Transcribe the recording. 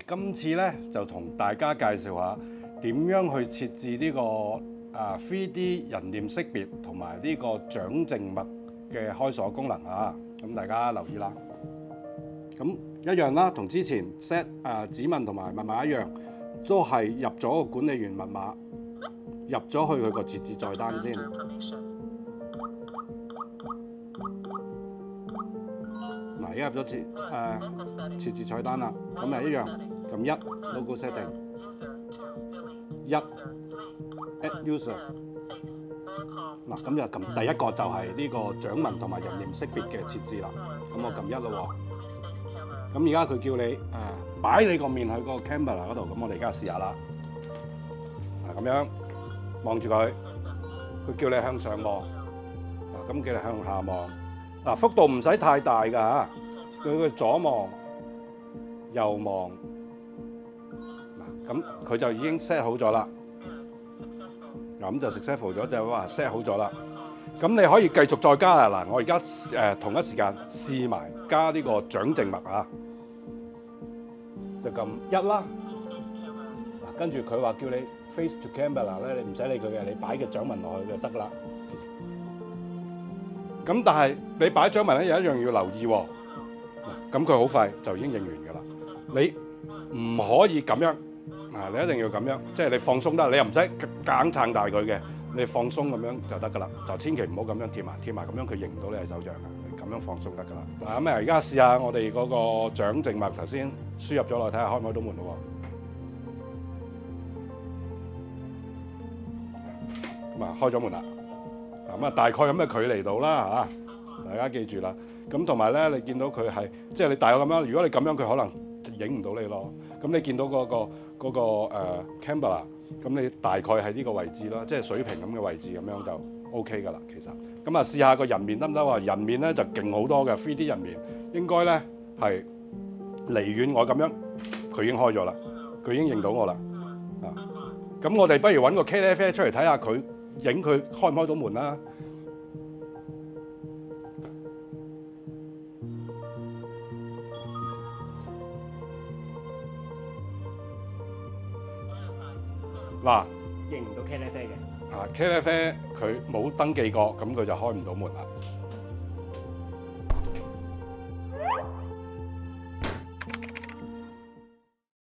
今次咧就同大家介紹下點樣去設置呢個3D 人臉識別同埋呢個掌靜脈嘅開鎖功能啊！咁大家留意啦。咁一樣啦，同之前 set 指紋同埋密碼一樣，都係入咗個管理員密碼，入咗去佢個設置菜單先。嗱，而家入咗設置菜單啦，咁咪一樣撳一 logo setting 一 add user。嗱，咁就撳第一個就係呢個掌紋同埋人臉識別嘅設置啦。咁我撳一咯喎。咁而家佢叫你擺你個面喺個 camera 嗰度，咁我哋而家試下啦。咁樣望住佢，佢叫你向上望，咁叫你向下望。嗱，幅度唔使太大㗎嚇，佢左望右望。嗱，咁佢就已經 set 好咗啦。嗱，咁就 successful 咗，就話 set 好咗啦。咁你可以繼續再加啊！嗱，我而家同一時間試埋加呢個掌靜脈啊，就撳一啦。嗱，跟住佢話叫你 face to camera 咧，你唔使理佢嘅，你擺嘅掌紋落去就得啦。咁但係你擺掌紋咧有一樣要留意喎。嗱，咁佢好快就已經認完㗎啦。你唔可以咁樣，你一定要咁樣，即係你放鬆得，你又唔使硬撐大佢嘅。你放鬆咁樣就得㗎啦，就千祈唔好咁樣貼埋，咁樣佢認唔到你係手掌㗎。你咁樣放鬆得㗎啦。嗱，咁而家試下我哋嗰個掌靜脈，頭先輸入咗落去，睇下開唔開到門咯喎。咁啊，開咗門啦。咁啊，大概咁嘅距離度啦嚇，大家記住啦。咁同埋咧，你見到佢係即係你大概咁樣，如果你咁樣，佢可能影唔到你咯。咁你見到嗰個camera。咁你大概係呢個位置啦，即係水平咁嘅位置，咁樣就 OK 㗎啦。其實咁啊，試下個人面得唔得喎？人面咧就勁好多嘅 3D 人面，應該咧係離遠我咁樣，佢已經開咗啦，佢已經認到我啦。咁我哋不如揾個 KTV 出嚟睇下佢影佢開唔開到門啦。嗱，認唔到茄喱啡嘅。茄喱啡佢冇登記過，咁佢就開唔到門啦。